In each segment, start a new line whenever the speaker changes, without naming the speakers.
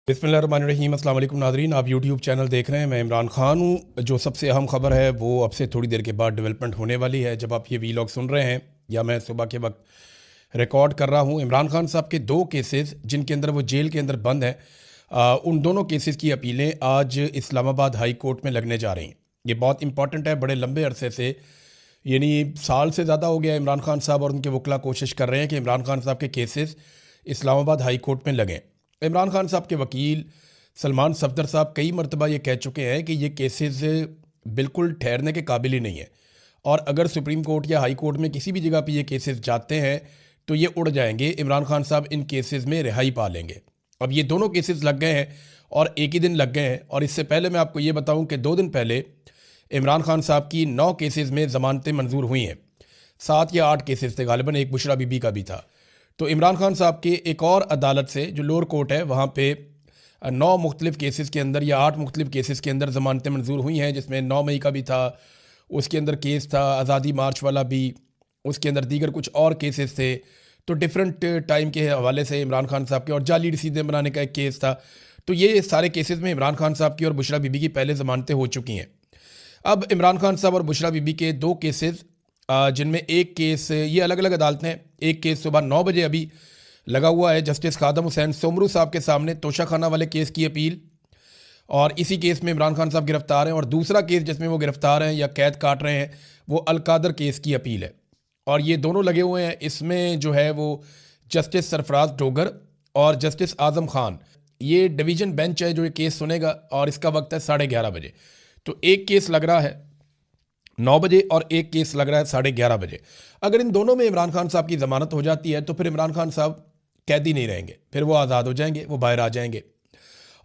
बिस्मिल्लाहिर्रहमानिर्रहीम। अस्सलाम वालेकुम नाज़रीन, आप यूट्यूब चैनल देख रहे हैं। मैं इमरान खान हूँ। जो सबसे अहम ख़बर है वो अब से थोड़ी देर के बाद डेवलपमेंट होने वाली है। जब आप ये वीलॉग सुन रहे हैं या मैं सुबह के वक्त रिकॉर्ड कर रहा हूँ, इमरान खान साहब के दो केसेस जिनके अंदर वो जेल के अंदर बंद हैं, उन दोनों केसेस की अपीलें आज इस्लामाबाद हाई कोर्ट में लगने जा रही हैं। ये बहुत इंपॉर्टेंट है। बड़े लंबे अरसे से, यानी साल से ज़्यादा हो गया, इमरान खान साहब और उनके वकला कोशिश कर रहे हैं कि इमरान खान साहब के केसेस इस्लामाबाद हाई कोर्ट में लगें। इमरान खान साहब के वकील सलमान सफदर साहब कई मरतबा ये कह चुके हैं कि ये केसेस बिल्कुल ठहरने के काबिल ही नहीं है, और अगर सुप्रीम कोर्ट या हाई कोर्ट में किसी भी जगह पे ये केसेस जाते हैं तो ये उड़ जाएंगे। इमरान खान साहब इन केसेस में रिहाई पा लेंगे। अब ये दोनों केसेस लग गए हैं और एक ही दिन लग गए हैं। और इससे पहले मैं आपको ये बताऊं कि 2 दिन पहले इमरान खान साहब की 9 केसेस में ज़मानतें मंजूर हुई हैं। 7 या 8 केसेस थे गालिबन, एक बुशरा बीबी का भी था। तो इमरान खान साहब के एक और अदालत से, जो लोअर कोर्ट है, वहाँ पे 9 मुख्तलिफ केसेस के अंदर या 8 मुख्तलिफ केसेस के अंदर ज़मानतें मंजूर हुई हैं, जिसमें 9 मई का भी था, उसके अंदर केस था आज़ादी मार्च वाला भी, उसके अंदर दीगर कुछ और केसेस थे। तो डिफरेंट टाइम के हवाले से इमरान खान साहब के, और जाली रसीदें बनाने का एक केस था। तो ये सारे केसेस में इमरान खान साहब की और बुशरा बीबी की पहले ज़मानतें हो चुकी हैं। अब इमरान खान साहब और बुशरा बीबी के 2 केसेस, जिनमें एक केस, ये अलग अलग अदालतें हैं, एक केस सुबह 9 बजे अभी लगा हुआ है जस्टिस खादम हुसैन सोमरू साहब के सामने, तोशाखाना वाले केस की अपील, और इसी केस में इमरान खान साहब गिरफ्तार हैं। और दूसरा केस जिसमें वो गिरफ्तार हैं या कैद काट रहे हैं, वो अलकादर केस की अपील है। और ये दोनों लगे हुए हैं। इसमें जो है वो जस्टिस सरफराज डोगर और जस्टिस आज़म खान, ये डिवीज़न बेंच है जो ये केस सुनेगा, और इसका वक्त है 11:30 बजे। तो एक केस लग रहा है 9 बजे और एक केस लग रहा है 11:30 बजे। अगर इन दोनों में इमरान खान साहब की ज़मानत हो जाती है तो फिर इमरान खान साहब कैदी नहीं रहेंगे, फिर वो आज़ाद हो जाएंगे, वो बाहर आ जाएंगे।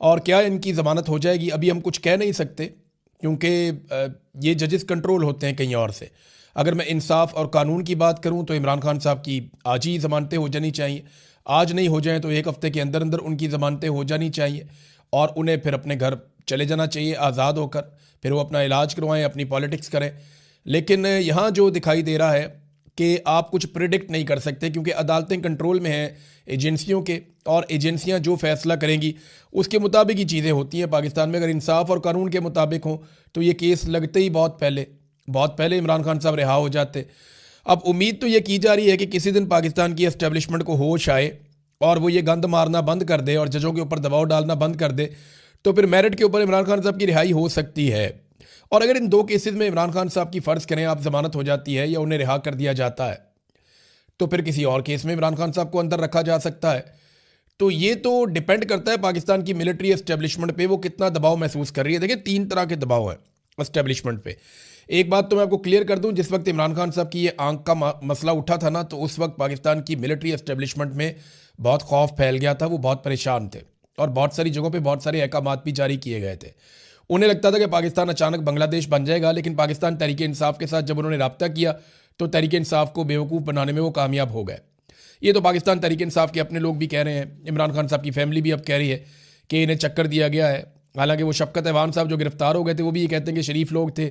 और क्या इनकी ज़मानत हो जाएगी, अभी हम कुछ कह नहीं सकते, क्योंकि ये जजेस कंट्रोल होते हैं कहीं और से। अगर मैं इंसाफ और कानून की बात करूं तो इमरान खान साहब की आज ही ज़मानतें हो जानी चाहिए। आज नहीं हो जाएं तो 1 हफ़्ते के अंदर अंदर उनकी ज़मानतें हो जानी चाहिए, और उन्हें फिर अपने घर चले जाना चाहिए आज़ाद होकर। फिर वो अपना इलाज करवाएं, अपनी पॉलिटिक्स करें। लेकिन यहाँ जो दिखाई दे रहा है कि आप कुछ प्रिडिक्ट नहीं कर सकते, क्योंकि अदालतें कंट्रोल में हैं एजेंसियों के, और एजेंसियां जो फैसला करेंगी उसके मुताबिक ही चीज़ें होती हैं पाकिस्तान में। अगर इंसाफ और कानून के मुताबिक हों तो ये केस लगते ही बहुत पहले इमरान खान साहब रिहा हो जाते। अब उम्मीद तो ये की जा रही है कि किसी दिन पाकिस्तान की एस्टेब्लिशमेंट को होश आए और वो ये गंद मारना बंद कर दे और जजों के ऊपर दबाव डालना बंद कर दे, तो फिर मेरिट के ऊपर इमरान खान साहब की रिहाई हो सकती है। और अगर इन 2 केसेस में इमरान खान साहब की फ़र्ज़ करें आप ज़मानत हो जाती है या उन्हें रिहा कर दिया जाता है, तो फिर किसी और केस में इमरान खान साहब को अंदर रखा जा सकता है। तो ये तो डिपेंड करता है पाकिस्तान की मिलिट्री एस्टेब्लिशमेंट पे, वो कितना दबाव महसूस कर रही है। देखिए 3 तरह के दबाव हैं एस्टेब्लिशमेंट पे। एक बात तो मैं आपको क्लियर कर दूं, जिस वक्त इमरान खान साहब की ये आंख का मसला उठा था ना, तो उस वक्त पाकिस्तान की मिलिट्री एस्टेब्लिशमेंट में बहुत खौफ फैल गया था। वो बहुत परेशान थे और बहुत सारी जगहों पे बहुत सारे अहकामात भी जारी किए गए थे। उन्हें लगता था कि पाकिस्तान अचानक बांग्लादेश बन जाएगा, लेकिन पाकिस्तान तहरीक इंसाफ के साथ जब उन्होंने रब्ता किया तो तहरीक इंसाफ को बेवकूफ़ बनाने में वो कामयाब हो गए। ये तो पाकिस्तान तहरीक इंसाफ के अपने लोग भी कह रहे हैं, इमरान खान साहब की फैमिली भी अब कह रही है कि इन्हें चक्कर दिया गया है। हालांकि वो शफकत अहवान साहब जो गिरफ्तार हो गए थे वो भी ये कहते हैं कि शरीफ लोग थे,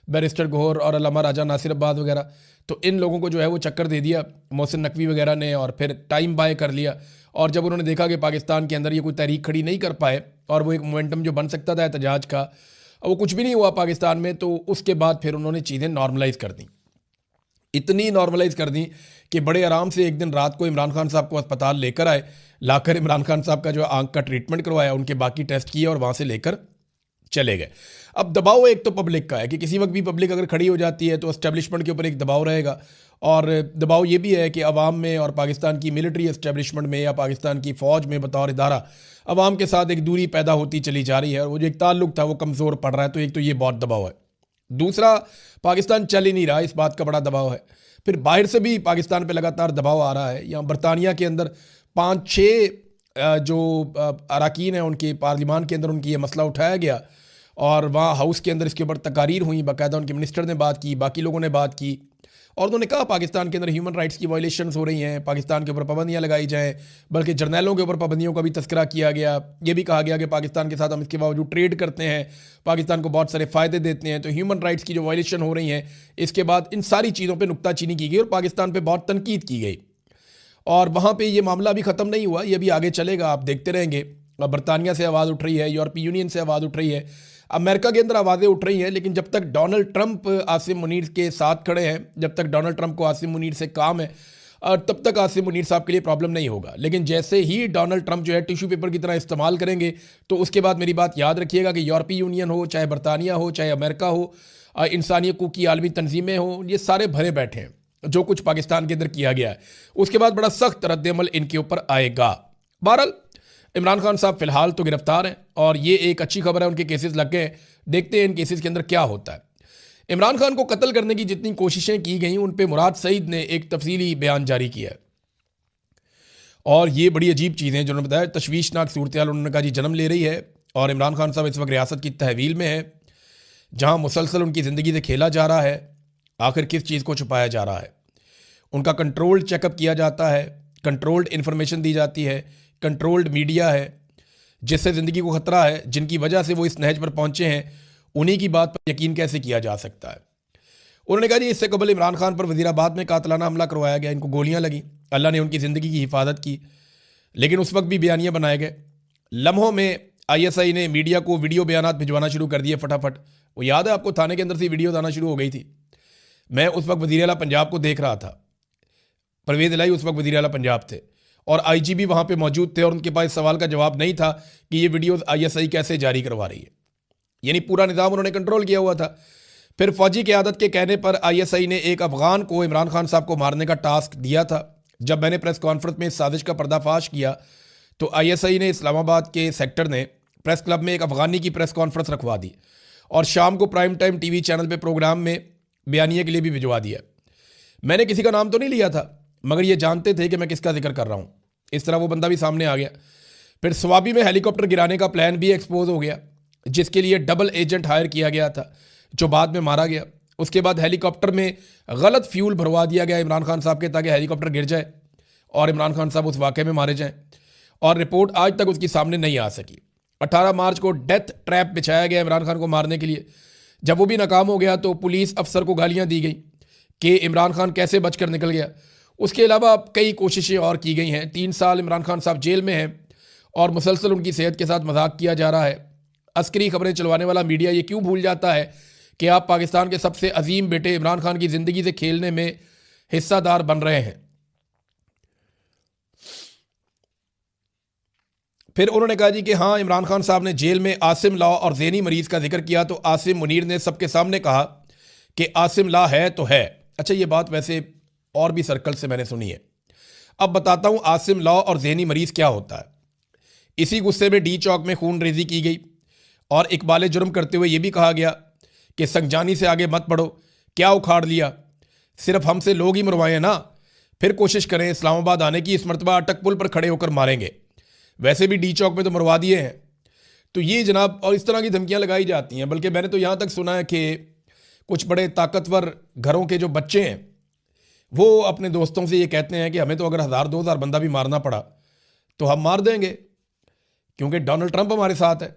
बैरिस्टर गौहर और अल्लामा राजा नासिर अब्बास वगैरह। तो इन लोगों को जो है वो चक्कर दे दिया मोहसिन नकवी वगैरह ने, और फिर टाइम बाय कर लिया। और जब उन्होंने देखा कि पाकिस्तान के अंदर ये कोई तहरीक खड़ी नहीं कर पाए और वो एक मोमेंटम जो बन सकता था एहतजाज का, वो कुछ भी नहीं हुआ पाकिस्तान में, तो उसके बाद फिर उन्होंने चीज़ें नॉर्मलाइज़ कर दी। इतनी नॉर्मलाइज़ कर दी कि बड़े आराम से एक दिन रात को इमरान खान साहब को अस्पताल लेकर आए, लाकर इमरान खान साहब का जो आंख का ट्रीटमेंट करवाया, उनके बाकी टेस्ट किए और वहाँ से लेकर चले गए। अब दबाव एक तो पब्लिक का है कि किसी वक्त भी पब्लिक अगर खड़ी हो जाती है तो एस्टेब्लिशमेंट के ऊपर एक दबाव रहेगा। और दबाव ये भी है कि अवाम में और पाकिस्तान की मिलिट्री एस्टेब्लिशमेंट में या पाकिस्तान की फ़ौज में बतौर इदारा अवाम के साथ एक दूरी पैदा होती चली जा रही है, और वो जो एक ताल्लुक था वो कमज़ोर पड़ रहा है। तो एक तो ये बहुत दबाव है। दूसरा, पाकिस्तान चल ही नहीं रहा, इस बात का बड़ा दबाव है। फिर बाहर से भी पाकिस्तान पे लगातार दबाव आ रहा है। यहाँ बरतानिया के अंदर 5-6 जो अरकान हैं उनके पार्लिमान के अंदर उनकी ये मसला उठाया गया, और वहाँ हाउस के अंदर इसके ऊपर तकारीर हुई, बाकायदा उनके मिनिस्टर ने बात की, बाकी लोगों ने बात की, और उन्होंने कहा पाकिस्तान के अंदर ह्यूमन राइट्स की वायलेशंस हो रही हैं, पाकिस्तान के ऊपर पाबंदियाँ लगाई जाएँ। बल्कि जर्नैलों के ऊपर पाबंदियों का भी तस्करा किया गया। ये भी कहा गया कि पाकिस्तान के साथ हम इसके बावजूद ट्रेड करते हैं, पाकिस्तान को बहुत सारे फ़ायदे देते हैं। तो ह्यूमन राइट्स की जो वायलेशन हो रही हैं, इसके बाद इन सारी चीज़ों पर नुक्ताचीनी की गई और पाकिस्तान पर बहुत तनकीद की गई। और वहाँ पे ये मामला भी ख़त्म नहीं हुआ, ये भी आगे चलेगा, आप देखते रहेंगे। बरतानिया से आवाज़ उठ रही है, यूरोपीय यूनियन से आवाज़ उठ रही है, अमेरिका के अंदर आवाज़ें उठ रही हैं। लेकिन जब तक डोनाल्ड ट्रंप आसिम मुनीर के साथ खड़े हैं, जब तक डोनाल्ड ट्रंप को आसिम मुनीर से काम है, और तब तक आसिम मुनीर साहब के लिए प्रॉब्लम नहीं होगा। लेकिन जैसे ही डोनाल्ड ट्रंप जो है टिश्यू पेपर की तरह इस्तेमाल करेंगे, तो उसके बाद मेरी बात याद रखिएगा कि यूरोपीय यूनियन हो, चाहे बरतानिया हो, चाहे अमेरिका हो, इंसानी हकूक़ की आलमी तंजीमें हों, ये सारे भरे बैठे हैं जो कुछ पाकिस्तान के अंदर किया गया है। उसके बाद बड़ा सख्त रद्द-ए-अमल इनके ऊपर आएगा। बहरहाल इमरान खान साहब फिलहाल तो गिरफ्तार हैं और ये एक अच्छी खबर है, उनके केसेस लग गए। देखते हैं इन केसेस के अंदर क्या होता है। इमरान खान को कत्ल करने की जितनी कोशिशें की गई उन पे मुराद सईद ने एक तफसीली बयान जारी किया है और ये बड़ी अजीब चीज़ें हैं जो उन्होंने बताया। तशवीशनाक सूरत हाल उन्होंने कहा जी जन्म ले रही है और इमरान खान साहब इस वक्त रियासत की तहवील में है जहाँ मुसलसल उनकी ज़िंदगी से खेला जा रहा है। आखिर किस चीज़ को छुपाया जा रहा है? उनका कंट्रोल्ड चेकअप किया जाता है, कंट्रोल्ड इन्फॉर्मेशन दी जाती है, कंट्रोल्ड मीडिया है जिससे ज़िंदगी को ख़तरा है, जिनकी वजह से वो इस नहज पर पहुँचे हैं, उन्हीं की बात पर यकीन कैसे किया जा सकता है? उन्होंने कहा जी इससे कबल इमरान खान पर वज़ीराबाद में कातलाना हमला करवाया गया, इनको गोलियां लगी, अल्लाह ने उनकी ज़िंदगी की हिफाजत की, लेकिन उस वक्त भी बयानिया बनाए गए। लम्हों में ISI ने मीडिया को वीडियो बयानात भिजवाना शुरू कर दिए फटाफट। वो याद है आपको, थाने के अंदर से वीडियो आना शुरू हो गई थी। मैं उस वक्त वज़ीर आला पंजाब को देख रहा था, परवेज़ इलाही उस वक्त वज़ीर आला पंजाब थे और IG भी वहाँ पे मौजूद थे और उनके पास सवाल का जवाब नहीं था कि ये वीडियोज़ ISI कैसे जारी करवा रही है। यानी पूरा निज़ाम उन्होंने कंट्रोल किया हुआ था। फिर फौजी क़यादत के कहने पर ISI ने एक अफ़गान को इमरान खान साहब को मारने का टास्क दिया था। जब मैंने प्रेस कॉन्फ्रेंस में इस साजिश का पर्दाफाश किया तो ISI ने इस्लामाबाद के सेक्टर ने प्रेस क्लब में एक अफ़गानी की प्रेस कॉन्फ्रेंस रखवा दी और शाम को प्राइम टाइम TV चैनल पे प्रोग्राम में बयानिए के लिए भी भिजवा दिया। मैंने किसी का नाम तो नहीं लिया था, मगर ये जानते थे कि मैं किसका जिक्र कर रहा हूँ। इस तरह वो बंदा भी सामने आ गया। फिर स्वाबी में हेलीकॉप्टर गिराने का प्लान भी एक्सपोज हो गया, जिसके लिए डबल एजेंट हायर किया गया था, जो बाद में मारा गया। उसके बाद हेलीकॉप्टर में गलत फ्यूल भरवा दिया गया इमरान खान साहब के, ताकि हेलीकॉप्टर गिर जाए और इमरान खान साहब उस वाक़े में मारे जाएं, और रिपोर्ट आज तक उसकी सामने नहीं आ सकी। 18 मार्च को डेथ ट्रैप बिछाया गया इमरान खान को मारने के लिए। जब वो भी नाकाम हो गया तो पुलिस अफसर को गालियाँ दी गई कि इमरान खान कैसे बचकर निकल गया। उसके अलावा कई कोशिशें और की गई हैं। 3 साल इमरान खान साहब जेल में हैं और मुसलसल उनकी सेहत के साथ मजाक किया जा रहा है। अस्करी खबरें चलवाने वाला मीडिया ये क्यों भूल जाता है कि आप पाकिस्तान के सबसे अजीम बेटे इमरान खान की ज़िंदगी से खेलने में हिस्सादार बन रहे हैं। फिर उन्होंने कहा जी कि हाँ, इमरान खान साहब ने जेल में आसिम ला और ज़ैनी मरीज़ का जिक्र किया तो आसिम मुनीर ने सबके सामने कहा कि आसिम ला है तो है। अच्छा, ये बात वैसे और भी सर्कल से मैंने सुनी है। अब बताता हूँ आसिम ला और ज़ैनी मरीज़ क्या होता है। इसी गुस्से में डी चौक में खून रेजी की गई और इकबाल जुर्म करते हुए ये भी कहा गया कि संगजानी से आगे मत बढ़ो, क्या उखाड़ लिया, सिर्फ हमसे लोग ही मरवाए ना, फिर कोशिश करें इस्लामाबाद आने की, इस मरतबा अटक पुल पर खड़े होकर मारेंगे, वैसे भी डी चौक में तो मरवा दिए हैं। तो ये जनाब, और इस तरह की धमकियां लगाई जाती हैं। बल्कि मैंने तो यहाँ तक सुना है कि कुछ बड़े ताकतवर घरों के जो बच्चे हैं वो अपने दोस्तों से ये कहते हैं कि हमें तो अगर 1000-2000 बंदा भी मारना पड़ा तो हम मार देंगे, क्योंकि डोनाल्ड ट्रंप हमारे साथ है।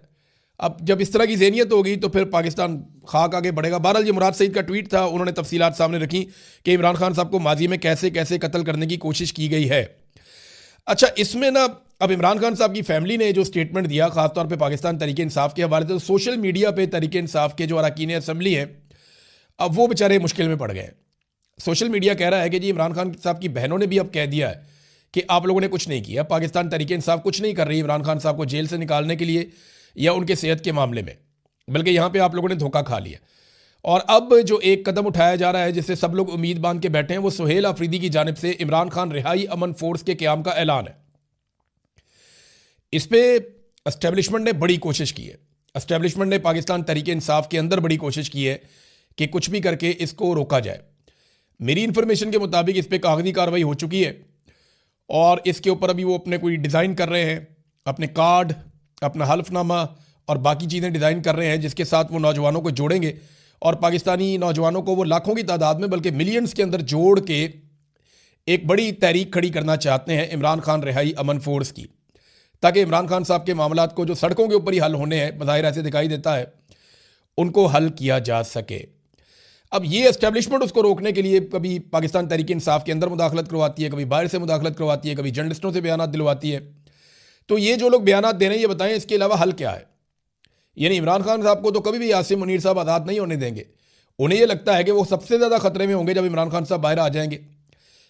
अब जब इस तरह की ज़हनियत होगी तो फिर पाकिस्तान खाक आगे बढ़ेगा। बहरहाल ये मुराद सईद का ट्वीट था, उन्होंने तफसीलात सामने रखी कि इमरान खान साहब को माजी में कैसे कैसे कत्ल करने की कोशिश की गई है। अच्छा, इसमें ना अब इमरान खान साहब की फैमिली ने जो स्टेटमेंट दिया, खासतौर पे पाकिस्तान तहरीक इंसाफ के हवाले से, तो सोशल मीडिया पे तहरीक इंसाफ के जो अरकान असम्बली हैं अब वो बेचारे मुश्किल में पड़ गए। सोशल मीडिया कह रहा है कि जी इमरान खान साहब की बहनों ने भी अब कह दिया है कि आप लोगों ने कुछ नहीं किया, पाकिस्तान तहरीक इंसाफ कुछ नहीं कर रही इमरान खान साहब को जेल से निकालने के लिए या उनके सेहत के मामले में, बल्कि यहाँ पे आप लोगों ने धोखा खा लिया। और अब जो एक कदम उठाया जा रहा है जिससे सब लोग उम्मीद बांध के बैठे हैं, वो सुहेल आफरीदी की जानिब से इमरान खान रिहाई अमन फोर्स के क़याम का ऐलान है। इस पे एस्टेब्लिशमेंट ने बड़ी कोशिश की है। एस्टेब्लिशमेंट ने पाकिस्तान तहरीक इंसाफ के अंदर बड़ी कोशिश की है कि कुछ भी करके इसको रोका जाए। मेरी इन्फॉर्मेशन के मुताबिक इस पर कागजी कार्रवाई हो चुकी है और इसके ऊपर अभी वो अपने कोई डिज़ाइन कर रहे हैं, अपने कार्ड, अपना हल्फनामा और बाकी चीज़ें डिज़ाइन कर रहे हैं, जिसके साथ वो नौजवानों को जोड़ेंगे और पाकिस्तानी नौजवानों को वो लाखों की तादाद में, बल्कि मिलियंस के अंदर जोड़ के एक बड़ी तहरीक खड़ी करना चाहते हैं इमरान खान रिहाई अमन फोर्स की, ताकि इमरान खान साहब के मामलात को जो सड़कों के ऊपर ही हल होने हैं, बज़ाहिर ऐसे दिखाई देता है, उनको हल किया जा सके। अब ये एस्टेब्लिशमेंट उसको रोकने के लिए कभी पाकिस्तान तहरीक इंसाफ के अंदर मुदाखलत करवाती है, कभी बाहर से मुदाखलत करवाती है, कभी जर्नलिस्टों से बयान दिलवाती है, तो ये जो लोग बयानात दे रहे हैं, ये बताएं इसके अलावा हल क्या है। यानी इमरान खान साहब को तो कभी भी आसिम मुनीर साहब आज़ाद नहीं होने देंगे। उन्हें ये लगता है कि वो सबसे ज़्यादा खतरे में होंगे जब इमरान खान साहब बाहर आ जाएंगे,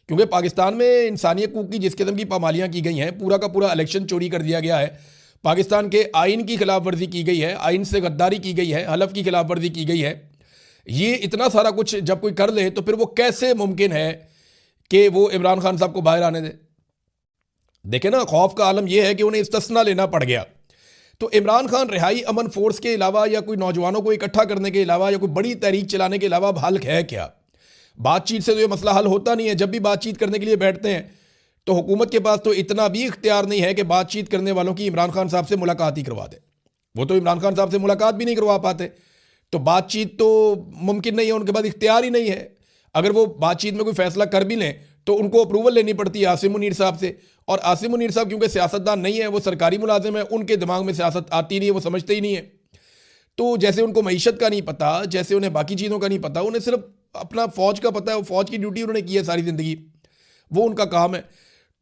क्योंकि पाकिस्तान में इंसानी हकूक़ की जिस किस्म की पामालियाँ की गई हैं, पूरा का पूरा इलेक्शन चोरी कर दिया गया है, पाकिस्तान के आइन की खिलाफ वर्जी की गई है, आइन से गद्दारी की गई है, हलफ की खिलाफ वर्जी की गई है। ये इतना सारा कुछ जब कोई कर ले तो फिर वो कैसे मुमकिन है कि वो इमरान खान साहब को बाहर आने दे। देखें ना, खौफ का आलम यह है कि उन्हें इस्तिस्ना लेना पड़ गया। तो इमरान खान रिहाई अमन फोर्स के अलावा या कोई नौजवानों को इकट्ठा करने के अलावा या कोई बड़ी तहरीक चलाने के अलावा अब हल है क्या? बातचीत से तो ये मसला हल होता नहीं है। जब भी बातचीत करने के लिए बैठते हैं तो हुकूमत के पास तो इतना भी इख्तियार नहीं है कि बातचीत करने वालों की इमरान खान साहब से मुलाकात ही करवा दे। वो तो इमरान खान साहब से मुलाकात भी नहीं करवा पाते, तो बातचीत तो मुमकिन नहीं है, उनके पास इख्तियार ही नहीं है। अगर वो बातचीत में कोई फैसला कर भी लें तो उनको अप्रूवल लेनी पड़ती है आसिम मुनीर साहब से, और आसिम मुनीर साहब क्योंकि सियासतदान नहीं है, वो सरकारी मुलाजिम है, उनके दिमाग में सियासत आती नहीं है, वो समझते ही नहीं है। तो जैसे उनको मईशत का नहीं पता, जैसे उन्हें बाकी चीज़ों का नहीं पता, उन्हें सिर्फ अपना फ़ौज का पता है, वो फ़ौज की ड्यूटी उन्होंने की है सारी ज़िंदगी, वो उनका काम है।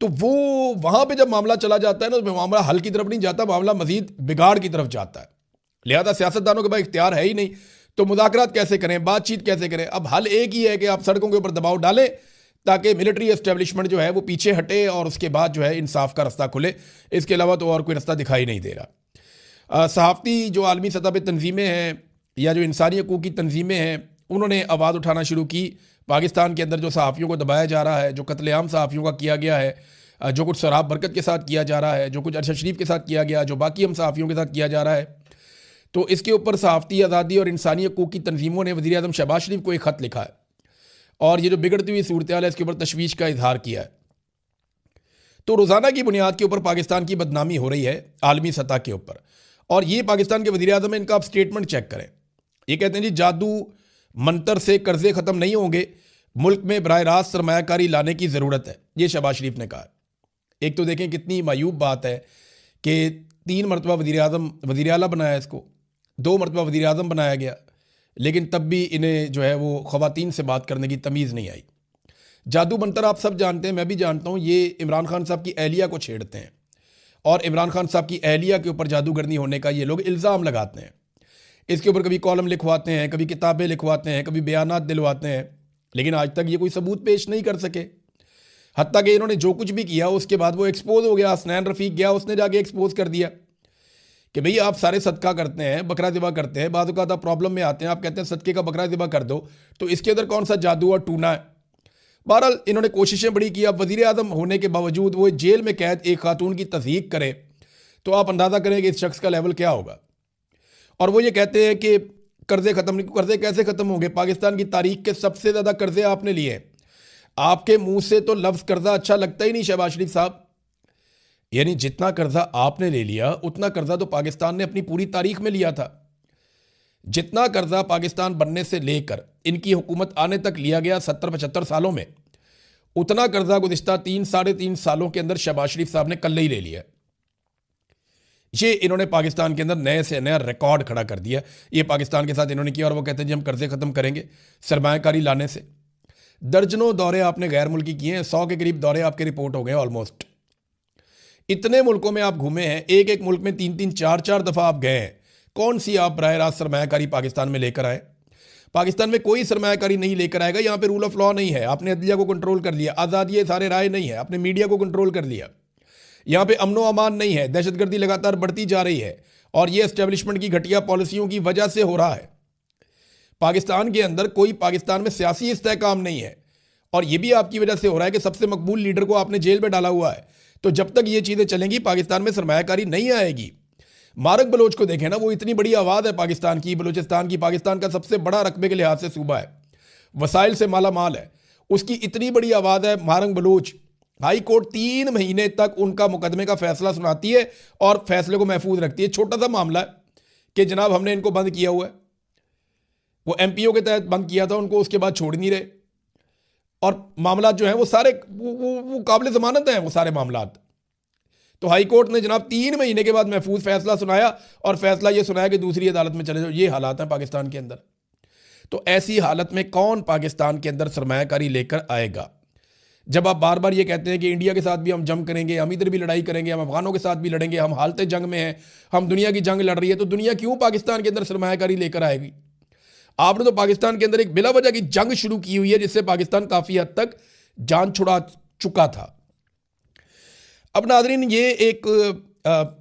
तो वो वहाँ पे जब मामला चला जाता है ना, तो मामला हल की तरफ नहीं जाता, मामला मजीद बिगाड़ की तरफ जाता है। लिहाजा सियासतदानों के पास इख्तियार है ही नहीं, तो मुज़ाकरात कैसे करें, बातचीत कैसे करें? अब हल एक ही है कि आप सड़कों के ऊपर दबाव डालें ताकि मिलिट्री एस्टेब्लिशमेंट जो है वो पीछे हटे और उसके बाद जो है इंसाफ का रास्ता खुले। इसके अलावा तो और कोई रास्ता दिखाई नहीं दे रहा। सहाफ़ती जो आलमी सतह पर तंजीमें हैं या जो इंसानी हकूक़ की तंजीमें हैं, उन्होंने आवाज़ उठाना शुरू की। पाकिस्तान के अंदर जो सहाफ़ियों को दबाया जा रहा है, जो कत्लेआम सहाफ़ियों का किया गया है, जो कुछ सराब बरकत के साथ किया जा रहा है, जो कुछ अरशद शरीफ के साथ किया गया, जो बाकी हम सहाफ़ियों के साथ किया जा रहा है, तो इसके ऊपर सहाफ़ती आज़ादी और इंसानी हकूक़ की तंजीमों ने वज़ीर आज़म शहबाज शरीफ को एक ख़त लिखा है और ये जो बिगड़ती हुई सूरत हाल है इसके ऊपर तशवीश का इजहार किया है। तो रोज़ाना की बुनियाद के ऊपर पाकिस्तान की बदनामी हो रही है आलमी सतह के ऊपर, और ये पाकिस्तान के वज़ीर आज़म है, इनका आप स्टेटमेंट चेक करें। ये कहते हैं जी जादू मंतर से कर्जे ख़त्म नहीं होंगे, मुल्क में बराह रास्त सरमायाकारी लाने की ज़रूरत है, ये शहबाज शरीफ ने कहा। एक तो देखें कितनी मायूब बात है कि 3 मरतबा वज़ीर आला बनाया, इसको 2 मरतबा वज़ीर आज़म बनाया गया, लेकिन तब भी इन्हें जो है वो ख़वातीन से बात करने की तमीज़ नहीं आई। जादू मंतर आप सब जानते हैं, मैं भी जानता हूँ, ये इमरान खान साहब की अहलिया को छेड़ते हैं और इमरान खान साहब की अहलिया के ऊपर जादूगरनी होने का ये लोग इल्ज़ाम लगाते हैं। इसके ऊपर कभी कॉलम लिखवाते हैं, कभी किताबें लिखवाते हैं, कभी बयानात दिलवाते हैं, लेकिन आज तक ये कोई सबूत पेश नहीं कर सके। हत्ता कि इन्होंने जो कुछ भी किया उसके बाद वो एक्सपोज हो गया। हसनैन रफ़ीक गया, उसने जाके एक्सपोज कर दिया कि भई आप सारे सदका करते हैं, बकरा ज़िबा करते हैं, बाद आप प्रॉब्लम में आते हैं, आप कहते हैं सदके का बकरा ज़िबा कर दो, तो इसके अंदर कौन सा जादू और टूना है? बहरहाल इन्होंने कोशिशें बड़ी की। अब वज़ीर आज़म होने के बावजूद वो जेल में कैद एक खातून की तज़हीक करे, तो आप अंदाज़ा करें कि इस शख्स का लेवल क्या होगा। और वो ये कहते हैं कि कर्ज़े ख़त्म नहीं, कर्ज़े कैसे ख़त्म होंगे? पाकिस्तान की तारीख के सबसे ज़्यादा कर्ज़े आपने लिए। आपके मुंह से तो लफ्ज़ कर्ज़ा अच्छा लगता ही नहीं शहबाज शरीफ साहब। यानी जितना कर्ज़ा आपने ले लिया उतना कर्ज़ा तो पाकिस्तान ने अपनी पूरी तारीख में लिया था। जितना कर्ज़ा पाकिस्तान बनने से लेकर इनकी हुकूमत आने तक लिया गया 70-75 सालों में, उतना कर्ज़ा गुज़िश्ता 3-3.5 सालों के अंदर शहबाज शरीफ साहब ने कल ही ले लिया। ये इन्होंने पाकिस्तान के अंदर नए से नया रिकॉर्ड खड़ा कर दिया। ये पाकिस्तान के साथ इन्होंने किया और वो कहते हैं जी हम कर्ज़े ख़त्म करेंगे सरमायाकारी लाने से। दर्जनों दौरे आपने गैर मुल्की किए हैं, 100 के करीब दौरे आपके रिपोर्ट हो गए ऑलमोस्ट। इतने मुल्कों में आप घूमे हैं, एक एक मुल्क में 3-3 4-4 दफ़ा आप गए हैं। कौन सी आप बराह रास्त सरमायाकारी पाकिस्तान में लेकर आए? पाकिस्तान में कोई सरमायाकारी नहीं लेकर आएगा। यहाँ पे रूल ऑफ लॉ नहीं है, आपने अदलिया को कंट्रोल कर लिया। आज़ादी सारे राय नहीं है, आपने मीडिया को कंट्रोल कर लिया। यहाँ पे अमनो अमान नहीं है, दहशतगर्दी लगातार बढ़ती जा रही है और ये एस्टेब्लिशमेंट की घटिया पॉलिसियों की वजह से हो रहा है। पाकिस्तान के अंदर कोई पाकिस्तान में सियासी इस्तेहकाम नहीं है और ये भी आपकी वजह से हो रहा है कि सबसे मकबूल लीडर को आपने जेल में डाला हुआ है। तो जब तक ये चीज़ें चलेंगी पाकिस्तान में सरमायाकारी नहीं आएगी। मारक बलोच को देखें ना, वो इतनी बड़ी आवाज़ है पाकिस्तान की, बलूचिस्तान की, पाकिस्तान का सबसे बड़ा रकबे के लिहाज से सूबा है, वसाइल से माला माल है, उसकी इतनी बड़ी आवाज़ है। मारक बलोच हाई कोर्ट 3 महीने तक उनका मुकदमे का फैसला सुनाती है और फैसले को महफूज रखती है। छोटा सा मामला है कि जनाब हमने इनको बंद किया हुआ है, वो MPO के तहत बंद किया था उनको, उसके बाद छोड़ नहीं रहे और मामला जो है वो सारे वो काबिल ज़मानत हैं वो सारे मामलात। तो हाई कोर्ट ने जनाब 3 महीने के बाद महफूज फैसला सुनाया और फैसला ये सुनाया कि दूसरी अदालत में चले जाओ। ये हालात हैं पाकिस्तान के अंदर। तो ऐसी हालत में कौन पाकिस्तान के अंदर सरमायाकारी लेकर आएगा? जब आप बार बार ये कहते हैं कि इंडिया के साथ भी हम जंग करेंगे, हम इधर भी लड़ाई करेंगे, हम अफगानों के साथ भी लड़ेंगे, हम हालत जंग में हैं, हम दुनिया की जंग लड़ रही है, तो दुनिया क्यों पाकिस्तान के अंदर सरमायाकारी लेकर आएगी? आपने तो पाकिस्तान के अंदर एक बिला वजह की जंग शुरू की हुई है जिससे पाकिस्तान काफ़ी हद तक जान छुड़ा चुका था। अब नाज़रीन, ये एक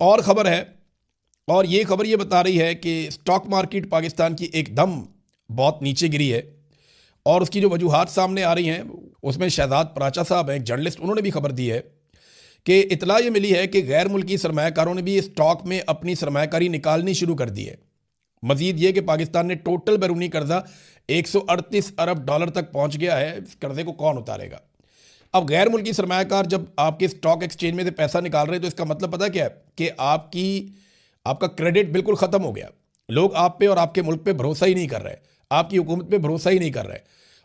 और ख़बर है, और ये खबर ये बता रही है कि स्टॉक मार्केट पाकिस्तान की एकदम बहुत नीचे गिरी है, और उसकी जो वजूहात सामने आ रही हैं उसमें शहजाद पराचा साहब हैं, एक जर्नलिस्ट, उन्होंने भी खबर दी है कि इतला ये मिली है कि गैर मुल्की सरमायाकारों ने भी स्टॉक में अपनी सरमायाकारी निकालनी शुरू कर दी है। मजीद ये कि पाकिस्तान ने टोटल बैरूनी कर्जा 138 अरब डॉलर तक पहुंच गया है। इस कर्जे को कौन उतारेगा? अब गैर मुल्की सरमायाकार जब आपके स्टॉक एक्सचेंज में से पैसा निकाल रहे हैं तो इसका मतलब पता क्या है कि आपका क्रेडिट बिल्कुल ख़त्म हो गया। लोग आप पे और आपके मुल्क पे भरोसा ही नहीं कर रहे, आपकी हुकूमत पे भरोसा ही नहीं कर रहे,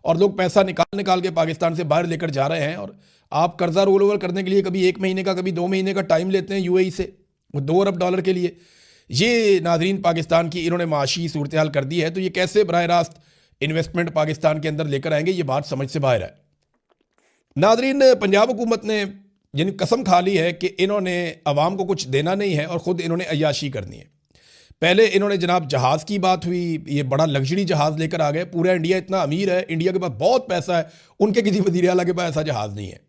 और लोग पैसा निकाल के पाकिस्तान से बाहर लेकर जा रहे हैं। और आप कर्जा रोल ओवर करने के लिए कभी 1 महीने का, कभी 2 महीने का टाइम लेते हैं यूएई से, वो 2 अरब डॉलर के लिए। ये नाजरीन पाकिस्तान की इन्होंने माशी सूरत हाल कर दी है। तो ये कैसे बराह रास्त इन्वेस्टमेंट पाकिस्तान के अंदर लेकर आएंगे, ये बात समझ से बाहर है। नाजरीन, पंजाब हुकूमत ने यानी कसम खा ली है कि इन्होंने अवाम को कुछ देना नहीं है और ख़ुद इन्होंने अय्याशी करनी है। पहले इन्होंने जनाब जहाज़ की बात हुई, ये बड़ा लग्जरी जहाज़ लेकर आ गए। पूरा इंडिया इतना अमीर है, इंडिया के पास बहुत पैसा है, उनके किसी वज़ीर आला के पास ऐसा जहाज़ नहीं है।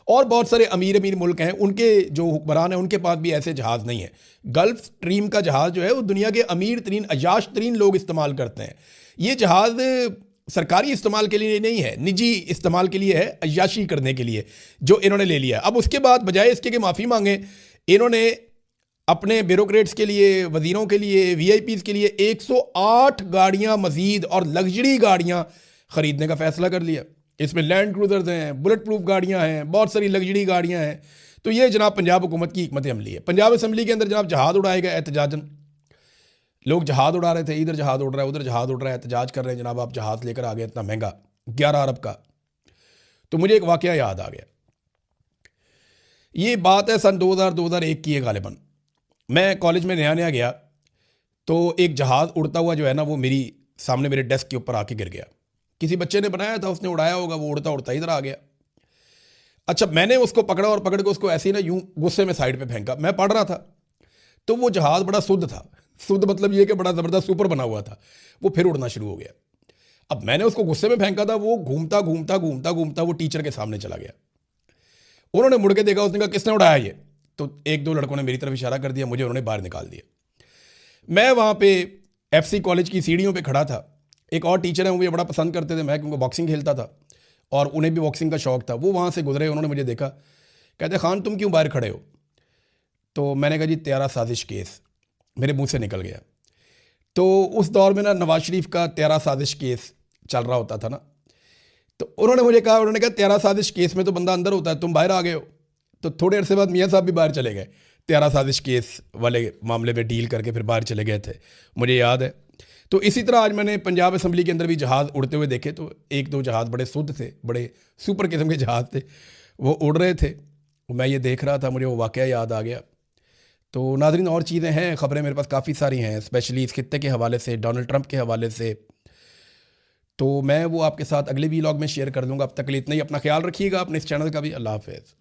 और बहुत सारे अमीर मुल्क हैं, उनके जो हुक्मरान हैं उनके पास भी ऐसे जहाज़ नहीं है। गल्फ स्ट्रीम का जहाज़ जो है वो दुनिया के अमीर तरीन, अयाश तरीन लोग इस्तेमाल करते हैं। ये जहाज़ सरकारी इस्तेमाल के लिए नहीं है, निजी इस्तेमाल के लिए है, अय्याशी करने के लिए, जो इन्होंने ले लिया। अब उसके बाद बजाय इसके कि माफ़ी मांगे, इन्होंने अपने ब्यूरोक्रेट्स के लिए, वज़ीरों के लिए, वीआईपीज़ के लिए 108 गाड़ियाँ मज़ीद और लग्जरी गाड़ियाँ ख़रीदने का फ़ैसला कर लिया। इसमें लैंड क्रूज़र्स हैं, बुलेट प्रूफ गाड़ियाँ हैं, बहुत सारी लग्जरी गाड़ियाँ हैं। तो ये जनाब पंजाब हुकूमत की हिकमत अमली है। पंजाब असम्बली के अंदर जनाब जहाज़ उड़ाए गए एहतजाजन, लोग जहाज़ उड़ा रहे थे, इधर जहाज़ उड़ रहा है, उधर जहाज़ उड़ रहा है, एहतजाज कर रहे हैं, जनाब आप जहाज़ लेकर आ गए इतना महंगा 11 अरब का। तो मुझे एक वाक़या याद आ गया। ये बात है सन 2000-2001 की है गालिबन। मैं कॉलेज में नया नया गया तो एक जहाज़ उड़ता हुआ जो है ना, वो मेरी सामने मेरे डेस्क के ऊपर आके गिर गया। किसी बच्चे ने बनाया था, उसने उड़ाया होगा, वो उड़ता उड़ता इधर आ गया। अच्छा, मैंने उसको पकड़ा और पकड़ के उसको ऐसे ही ना यूं गुस्से में साइड पे फेंका। मैं पढ़ रहा था तो वो जहाज़ बड़ा शुद्ध था, शुद्ध मतलब ये कि बड़ा ज़बरदस्त ऊपर बना हुआ था, वो फिर उड़ना शुरू हो गया। अब मैंने उसको गुस्से में फेंका था, वो घूमता घूमता घूमता घूमता वो टीचर के सामने चला गया। उन्होंने मुड़ के देखा, उसने कहा किसने उड़ाया ये? तो 1-2 लड़कों ने मेरी तरफ इशारा कर दिया, मुझे उन्होंने बाहर निकाल दिया। मैं वहाँ पे एफसी कॉलेज की सीढ़ियों पे खड़ा था। एक और टीचर है, वो मुझे बड़ा पसंद करते थे, मैं क्योंकि बॉक्सिंग खेलता था और उन्हें भी बॉक्सिंग का शौक़ था। वो वहाँ से गुजरे, उन्होंने मुझे देखा, कहते खान तुम क्यों बाहर खड़े हो? तो मैंने कहा जी त्यारा साजिश केस, मेरे मुँह से निकल गया। तो उस दौर में ना नवाज शरीफ का त्यारा साजिश केस चल रहा होता था ना, तो उन्होंने मुझे कहा, उन्होंने कहा त्यारा साजिश केस में तो बंदा अंदर होता है, तुम बाहर आ गए हो। तो थोड़े अरसे बाद मियाँ साहब भी बाहर चले गए, त्यारा साजिश केस वाले मामले में डील करके फिर बाहर चले गए थे, मुझे याद है। तो इसी तरह आज मैंने पंजाब असम्बली के अंदर भी जहाज़ उड़ते हुए देखे। तो 1-2 जहाज़ बड़े शुद्ध थे, बड़े सुपर किस्म के जहाज़ थे, वो उड़ रहे थे। मैं ये देख रहा था, मुझे वो वाक़या याद आ गया। तो नाज़रीन, और चीज़ें हैं, ख़बरें मेरे पास काफ़ी सारी हैं, स्पेशली इस खित्ते के हवाले से, डोनाल्ड ट्रंप के हवाले से। तो मैं वो आपके साथ अगले व्लॉग में शेयर कर दूँगा। अब तक के लिए इतना ही। अपना ख्याल रखिएगा, अपने इस चैनल का भी। अल्लाह हाफ़िज़।